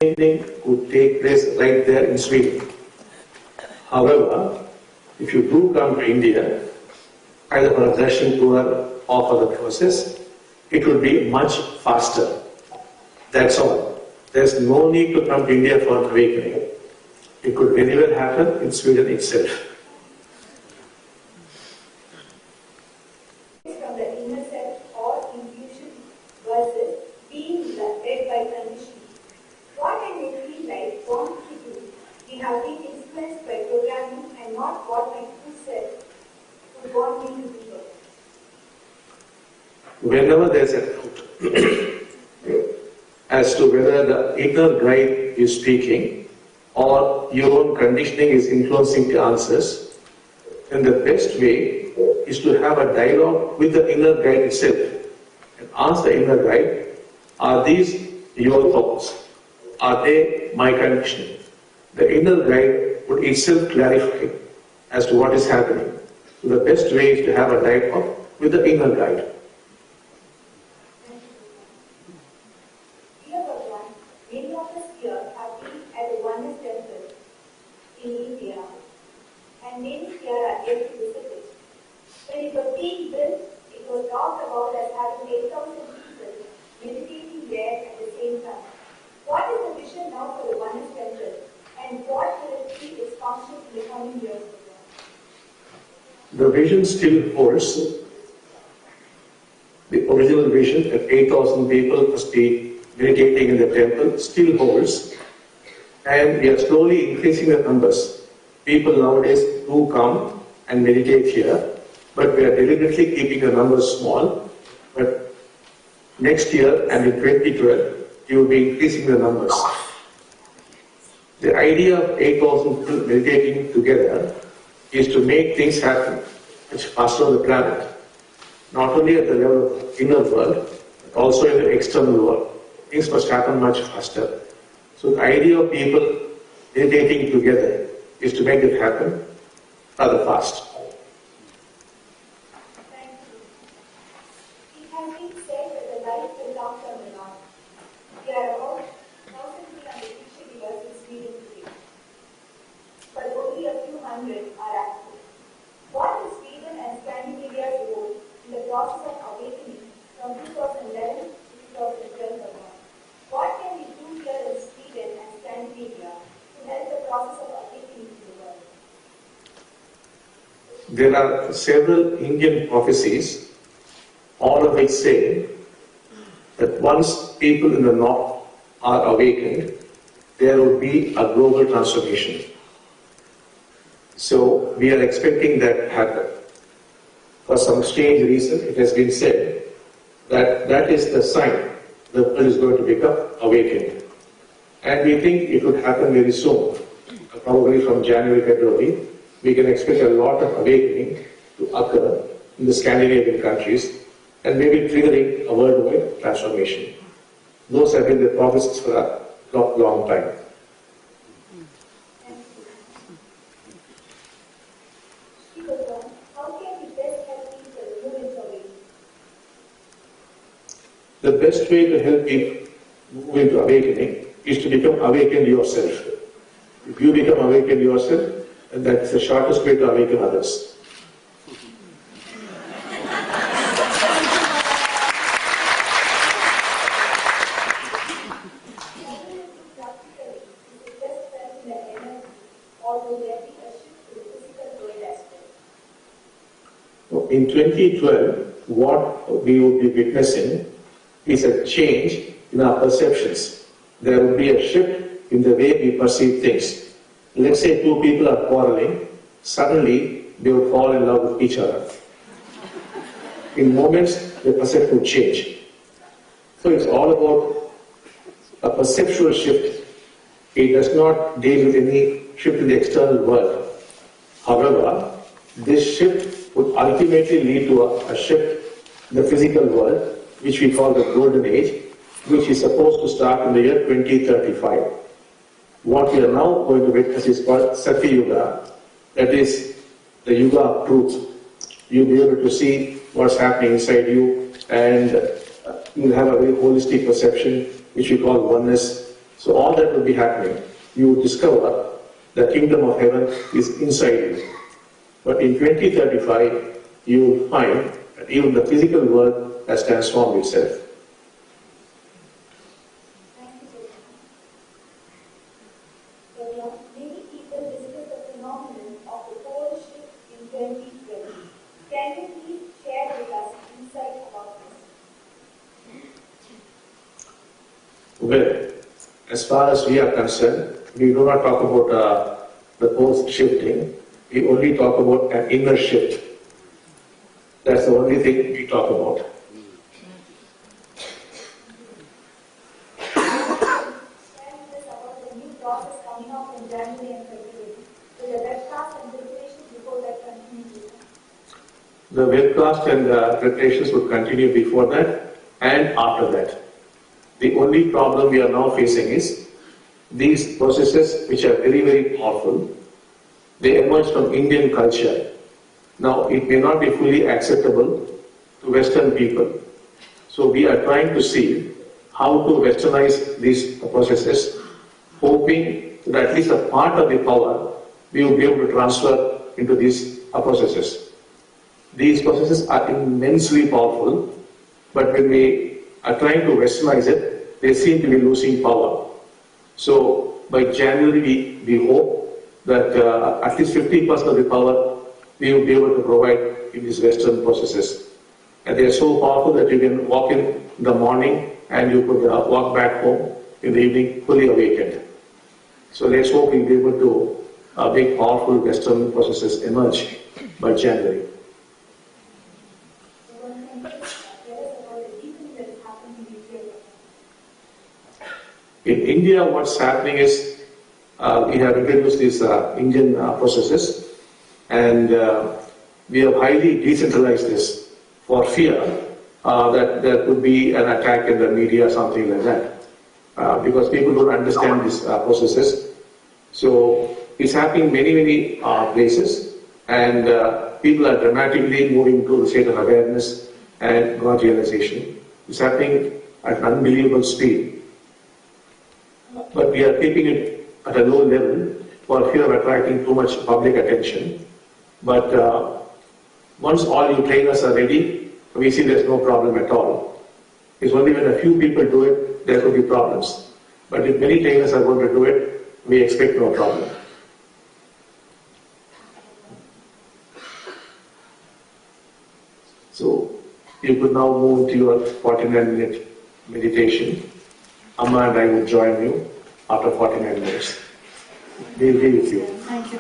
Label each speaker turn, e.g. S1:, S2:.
S1: thing could take place right there in Sweden. However, if you do come to India, either for a darshan tour or for the process, it will be much faster. That's all. There's no need to come to India for an awakening. It could very well happen in Sweden itself.
S2: From the inner self or intuition versus being led by conditioning. What I may feel like want to do, we have been influenced by programming and not what my true self would want me to do.
S1: Whenever there's a doubt as to whether the inner guide is speaking or your own conditioning is influencing the answers, then the best way is to have a dialogue with the inner guide itself and ask the inner guide, are these your thoughts? Are they my conditioning? The inner guide would itself clarify as to what is happening. So the best way is to have a dialogue with the inner guide.
S2: Many of us here have been at the Oneness Temple in India, and many here are yet to visit it. When it was being built, it was talked about as having 8,000 people meditating there at the same time. What is the vision now for the Oneness Temple, and what will it be its function in the coming years?
S1: The vision still holds. The original vision that 8,000 people must be meditating in the temple still holds, and we are slowly increasing the numbers. People nowadays do come and meditate here, but we are deliberately keeping the numbers small. But next year and in 2012, we will be increasing the numbers. The idea of 8,000 people meditating together is to make things happen much faster on the planet, not only at the level of inner world, but also in the external world. Things must happen much faster. So the idea of people meditating together is to make it happen rather fast.
S2: Thank you. It has been said that the light will come from the north. There are about 1,300 teacher givers in Sweden today, but only a few hundred are active. What is Sweden and Scandinavia's role in the process of awakening from 2011 to 2012? What can we do here in Sweden and Scandinavia to help the process of awakening to the world?
S1: There are several Indian prophecies, all of which say that once people in the north are awakened, there will be a global transformation. So we are expecting that to happen. For some strange reason, it has been said that that is the sign the world is going to become awakened. And we think it would happen very soon. Probably from January, February, we can expect a lot of awakening to occur in the Scandinavian countries and maybe triggering a worldwide transformation. Those have been the prophecies for a long time.
S2: How can we best help people move into awakening?
S1: The best way to help people move into awakening is to become awakened yourself. If you become awakened yourself, then that's the shortest way to awaken others. In 2012, what we would be witnessing is a change in our perceptions. There would be a shift in the way we perceive things. Let's say two people are quarreling, suddenly they would fall in love with each other. In moments, the perception would change. So it's all about a perceptual shift. It does not deal with any shift in the external world. However, this shift would ultimately lead to a shift in the physical world, which we call the Golden Age, which is supposed to start in the year 2035. What we are now going to witness is called Satya Yuga, that is the Yuga of truth. You'll be able to see what's happening inside you, and you'll have a very holistic perception, which we call oneness. So all that will be happening. You will discover the kingdom of heaven is inside you. But in 2035, you will find that even the physical world has transformed itself.
S2: Thank you, Chaitanya. There are many people discuss the phenomenon of the pole shift in 2020. Can you please share with us insight about this?
S1: Well, as far as we are concerned, we do not talk about the poles shifting. We only talk about an inner shift. That's the only thing we talk about.
S2: Share with us about the new process coming up in January and February. Will the webcast and preparations before that continue?
S1: The webcast and preparations would continue before that and after that. The only problem we are now facing is these processes, which are very, very powerful, they emerge from Indian culture. Now, it may not be fully acceptable to Western people. So we are trying to see how to westernize these processes, hoping that at least a part of the power we will be able to transfer into these processes. These processes are immensely powerful, but when we are trying to westernize it, they seem to be losing power. So by January, we hope that at least 50% of the power we will be able to provide in these Western processes. And they are so powerful that you can walk in the morning and you could walk back home in the evening fully awakened. So let's hope we'll be able to make powerful Western processes emerge by January. In India, what's happening is we have introduced these Indian processes, and we have highly decentralized this for fear that there could be an attack in the media or something like that, because people don't understand these processes. So it's happening in many places, and people are dramatically moving to the state of awareness and God realization. It's happening at an unbelievable speed. But we are keeping it at a low level for fear of attracting too much public attention. But once all you trainers are ready, we see there's no problem at all. It's only when a few people do it, there could be problems. But if many trainers are going to do it, we expect no problem. So you could now move to your 49-minute meditation. Amma and I will join you after 49 minutes. We'll be with you.
S3: Thank you.